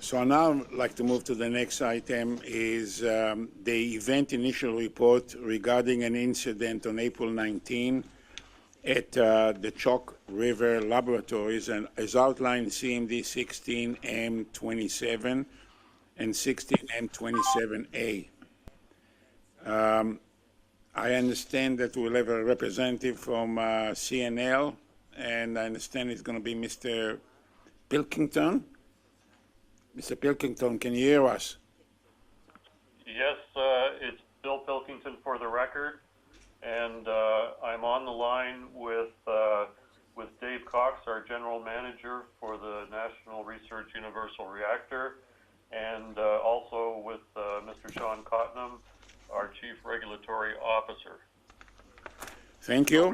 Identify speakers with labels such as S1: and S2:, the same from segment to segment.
S1: So now I'd like to move to the next item is the event initial report regarding an incident on April 19 at the Chalk River Laboratories, and as outlined in CMD 16M27 and 16M27A. I understand that we'll have a representative from CNL, and I understand it's going to be Mr. Pilkington. Mr. Pilkington, can you hear us?
S2: Yes, it's Bill Pilkington for the record, and I'm on the line with Dave Cox, our General Manager for the National Research Universal Reactor, and also with Mr. Sean Cottenham, our Chief Regulatory Officer.
S1: Thank you.
S2: So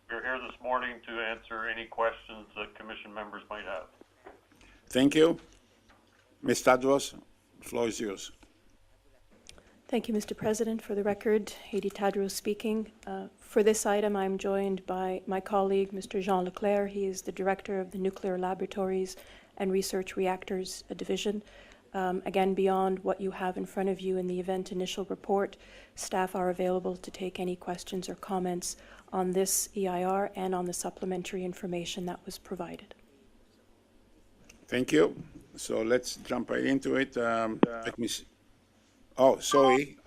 S2: we're here this morning to answer any questions that Commission members might have.
S1: Thank you. Ms. Tadros, the floor is yours.
S3: Thank you, Mr. President. For the record, Heidi Tadros speaking. For this item, I'm joined by my colleague, Mr. Jean Leclerc. He is the Director of the Nuclear Laboratories and Research Reactors Division. Again, beyond what you have in front of you in the event initial report, staff are available to take any questions or comments on this EIR and on the supplementary information that was provided.
S1: Thank you. So let's jump right into it. Let me see. Oh, sorry.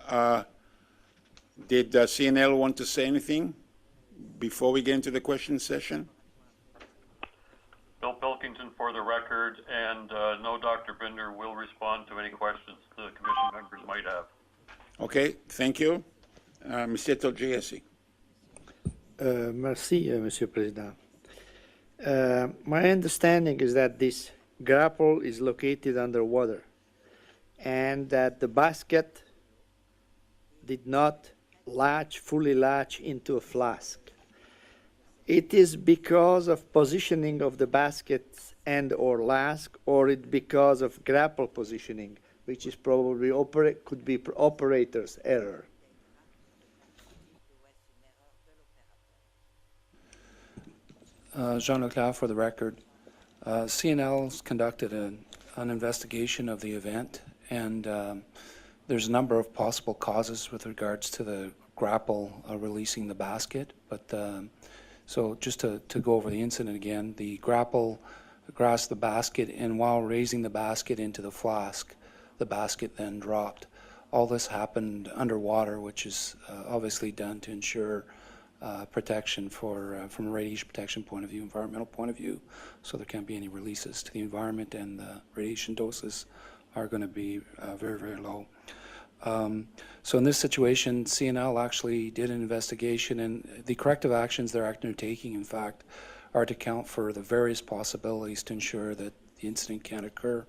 S1: Did CNL want to say anything before we get into the question session?
S2: Bill Pilkington for the record, and no, Dr. Binder will respond to any questions the Commission members might have.
S1: Okay, thank you. Monsieur Tolgiesi.
S4: Merci, Monsieur President. My understanding is that this grapple is located underwater and that the basket did not fully latch into a flask. It is because of positioning of the basket and or flask, or it because of grapple positioning, which is probably could be operator's error.
S5: Jean Leclerc for the record. CNL's conducted an investigation of the event, and there's a number of possible causes with regards to the grapple releasing the basket. But so just to go over the incident again, the grapple grasped the basket, and while raising the basket into the flask, the basket then dropped. All this happened underwater, which is obviously done to ensure protection from a radiation protection point of view, environmental point of view, so there can't be any releases to the environment, and the radiation doses are going to be very, very low. So in this situation, CNL actually did an investigation, and the corrective actions they're undertaking, in fact, are to account for the various possibilities to ensure that the incident can't occur,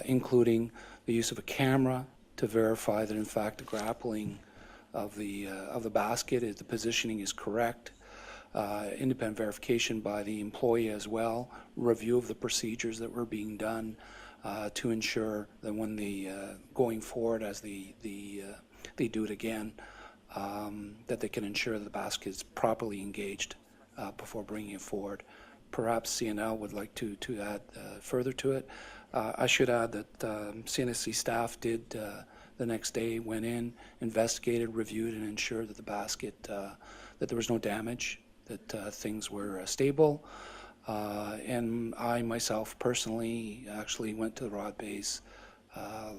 S5: including the use of a camera to verify that, in fact, the grappling of the basket, the positioning is correct, independent verification by the employee as well, review of the procedures that were being done to ensure that when going forward as they do it again, that they can ensure that the basket is properly engaged before bringing it forward. Perhaps CNL would like to add further to it. I should add that CNSC staff did the next day went in, investigated, reviewed, and ensured that the basket, that there was no damage, that things were stable. And I myself personally actually went to the Rod Base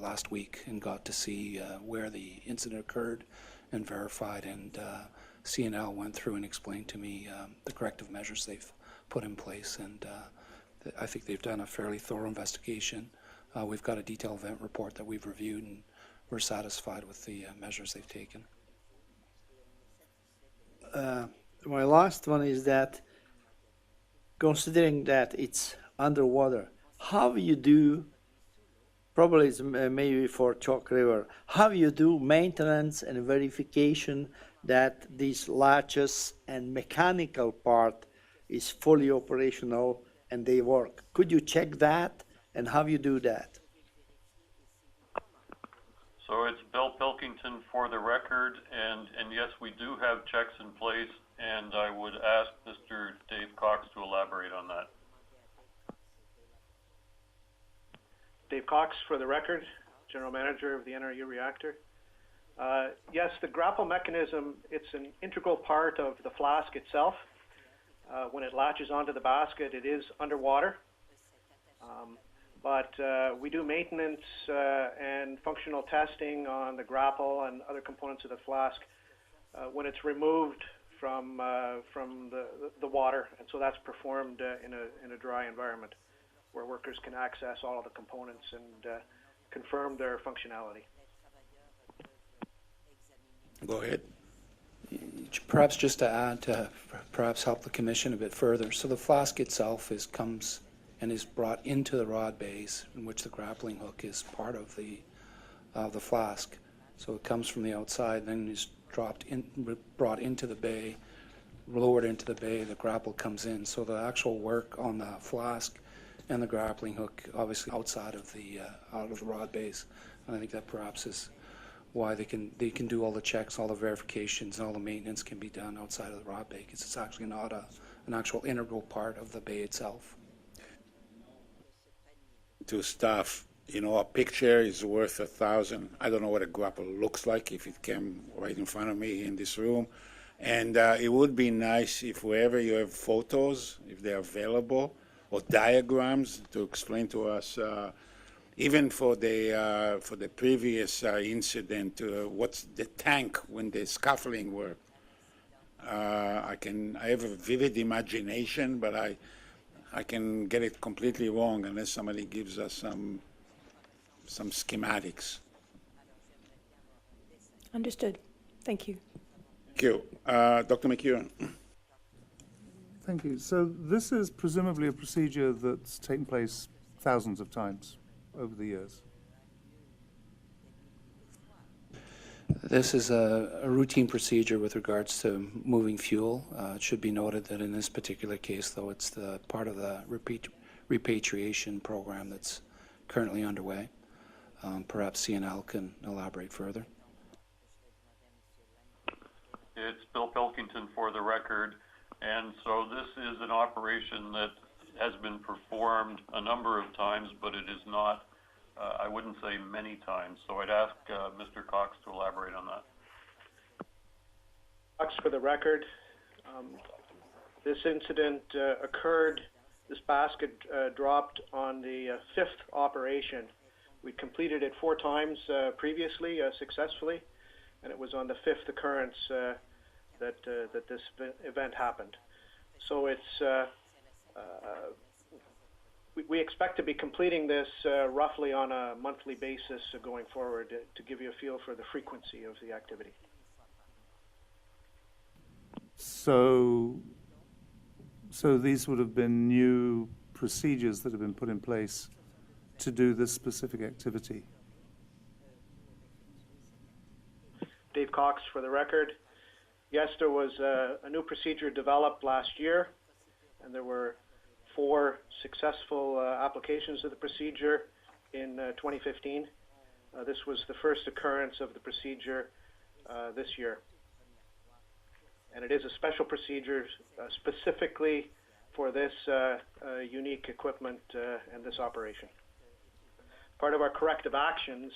S5: last week and got to see where the incident occurred and verified, and CNL went through and explained to me the corrective measures they've put in place, and I think they've done a fairly thorough investigation. We've got a detailed event report that we've reviewed, and we're satisfied with the measures they've taken.
S4: My last one is that, considering that it's underwater, how you do, probably it's maybe for Chalk River, how you do maintenance and verification that these latches and mechanical part is fully operational and they work? Could you check that, and how you do that?
S2: So it's Bill Pilkington for the record, and yes, we do have checks in place, and I would ask Mr. Dave Cox to elaborate on that.
S6: Dave Cox, for the record, General Manager of the RIE reactor. Yes, the grapple mechanism, it's an integral part of the flask itself. When it latches onto the basket, it is underwater. But we do maintenance and functional testing on the grapple and other components of the flask when it's removed from the water, and so that's performed in a dry environment where workers can access all of the components and confirm their functionality.
S1: Go ahead.
S5: Perhaps just to add to perhaps help the commission a bit further. So the flask itself comes and is brought into the rod base, in which the grappling hook is part of the flask. So it comes from the outside, then is brought into the bay, lowered into the bay. The grapple comes in. So the actual work on the flask and the grappling hook, obviously outside of the rod base. And I think that perhaps is why they can do all the checks, all the verifications, and all the maintenance can be done outside of the rod bay, because it's actually not an actual integral part of the bay itself.
S1: To staff, you know, a picture is worth 1,000. I don't know what a grapple looks like if it came right in front of me in this room. And it would be nice if wherever you have photos, if they're available, or diagrams to explain to us, even for the previous incident, what's the tank when the scaffolding worked. I have a vivid imagination, but I can get it completely wrong unless somebody gives us some schematics.
S3: Understood. Thank you.
S1: Thank you. Dr. McEwen.
S7: Thank you. So this is presumably a procedure that's taken place thousands of times over the years.
S5: This is a routine procedure with regards to moving fuel. It should be noted that in this particular case, though, it's the part of the repatriation program that's currently underway. Perhaps CNL can elaborate further.
S2: It's Bill Pilkington for the record, and so this is an operation that has been performed a number of times, but it is not, I wouldn't say many times. So I'd ask Mr. Cox to elaborate on that.
S6: Cox, for the record, this incident occurred, this basket dropped on the fifth operation. We completed it 4 times previously successfully, and it was on the 5th occurrence that this event happened. So it's we expect to be completing this roughly on a monthly basis going forward to give you a feel for the frequency of the activity.
S7: So these would have been new procedures that have been put in place to do this specific activity.
S6: Dave Cox, for the record. Yes, there was a new procedure developed last year, and there were 4 successful applications of the procedure in 2015. This was the first occurrence of the procedure this year. And it is a special procedure specifically for this unique equipment and this operation. Part of our corrective actions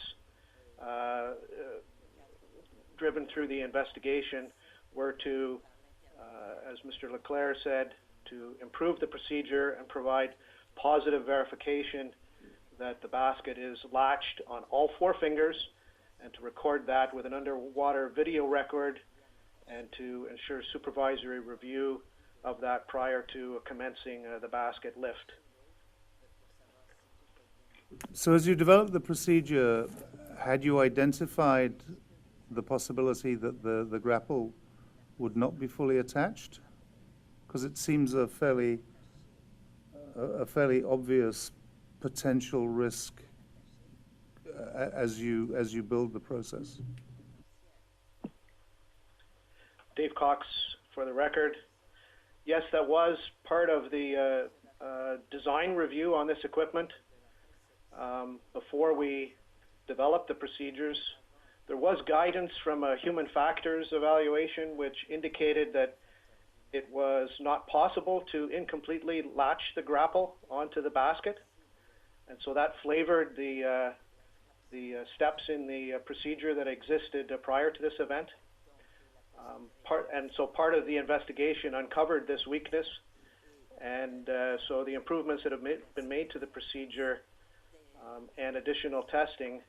S6: driven through the investigation were to, as Mr. Leclerc said, to improve the procedure and provide positive verification that the basket is latched on all 4 fingers, and to record that with an underwater video record, and to ensure supervisory review of that prior to commencing the basket lift.
S7: So as you developed the procedure, had you identified the possibility that the grapple would not be fully attached? Because it seems a fairly obvious potential risk as you build the process.
S6: Dave Cox, for the record. Yes, that was part of the design review on this equipment. Before we developed the procedures, there was guidance from a human factors evaluation which indicated that it was not possible to incompletely latch the grapple onto the basket. And so that flavored the steps in the procedure that existed prior to this event. So part of the investigation uncovered this weakness, and so the improvements that have been made to the procedure and additional testing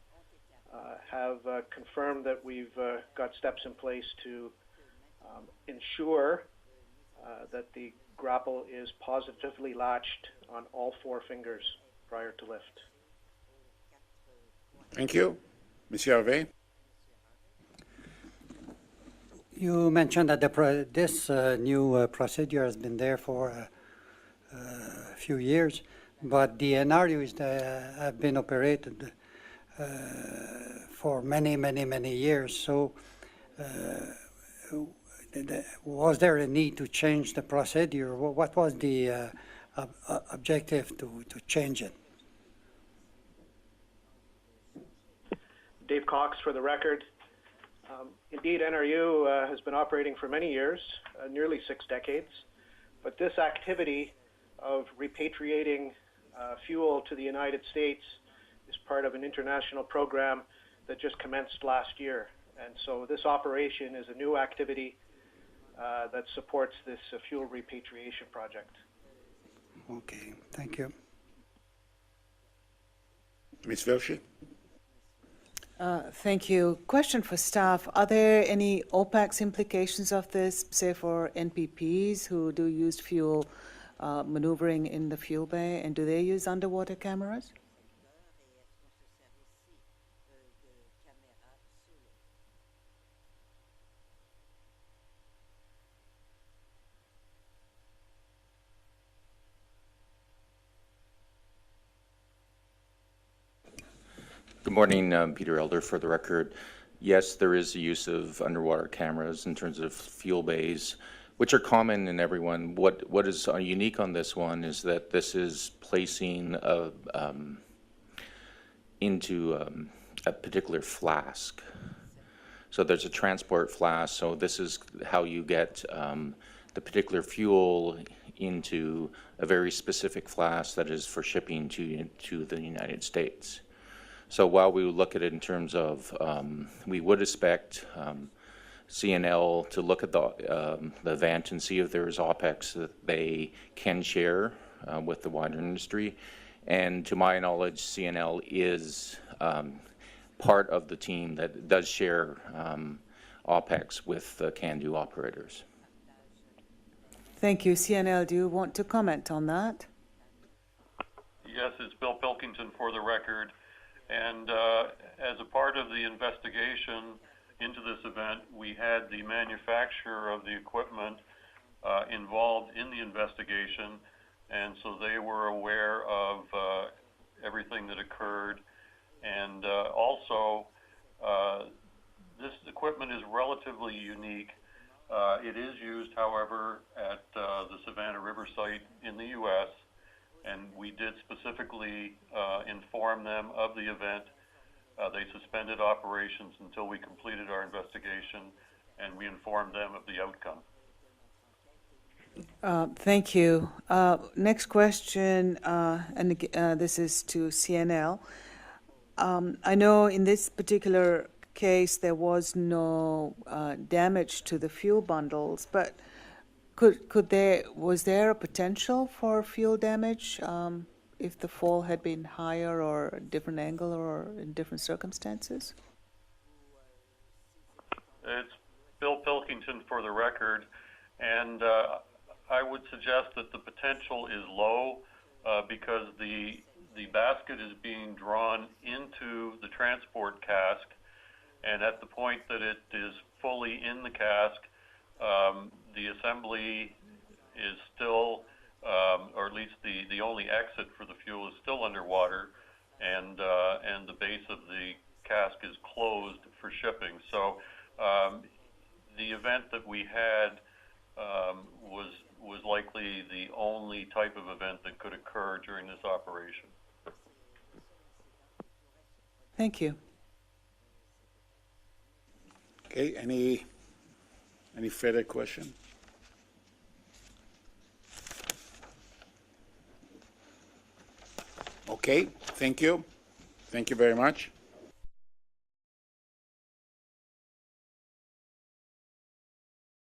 S6: have confirmed that we've got steps in place to ensure that the grapple is positively latched on all 4 fingers prior to lift.
S1: Thank you. Monsieur Harvey?
S8: You mentioned that this new procedure has been there for a few years, but the NRUs that have been operated for many years. So was there a need to change the procedure? What was the objective to change it?
S6: Dave Cox for the record. Indeed, NRU has been operating for many years, nearly 6 decades, but this activity of repatriating fuel to the United States is part of an international program that just commenced last year. And so this operation is a new activity that supports this fuel repatriation project.
S8: Okay, thank you.
S1: Ms. Velshi?
S9: Thank you. Question for staff. Are there any OPEX implications of this, say for NPPs who do use fuel maneuvering in the fuel bay, and do they use underwater cameras?
S10: Good morning, Peter Elder for the record. Yes, there is the use of underwater cameras in terms of fuel bays, which are common in everyone. What is unique on this one is that this is placing into a particular flask. So there's a transport flask, so this is how you get the particular fuel into a very specific flask that is for shipping to the United States. So while we would look at it in terms of, we would expect CNL to look at the event and see if there is OPEX that they can share with the wider industry. And to my knowledge, CNL is part of the team that does share OPEX with the CANDU operators.
S9: Thank you. CNL, do you want to comment on that?
S2: Yes, it's Bill Pilkington for the record. And as a part of the investigation into this event, we had the manufacturer of the equipment involved in the investigation, and so they were aware of everything that occurred. And also, this equipment is relatively unique. It is used, however, at the Savannah River site in the U.S., and we did specifically inform them of the event. They suspended operations until we completed our investigation, and we informed them of the outcome.
S9: Thank you. Next question, and this is to CNL. I know in this particular case there was no damage to the fuel bundles, but was there a potential for fuel damage if the fall had been higher or a different angle or in different circumstances?
S2: It's Bill Pilkington for the record, and I would suggest that the potential is low because the basket is being drawn into the transport cask, and at the point that it is fully in the cask, the assembly is still, or at least the only exit for the fuel is still underwater, and the base of the cask is closed for shipping. So the event that we had was likely the only type of event that could occur during this operation.
S9: Thank you.
S1: Okay, any further question? Okay. Okay, thank you. Thank you very much.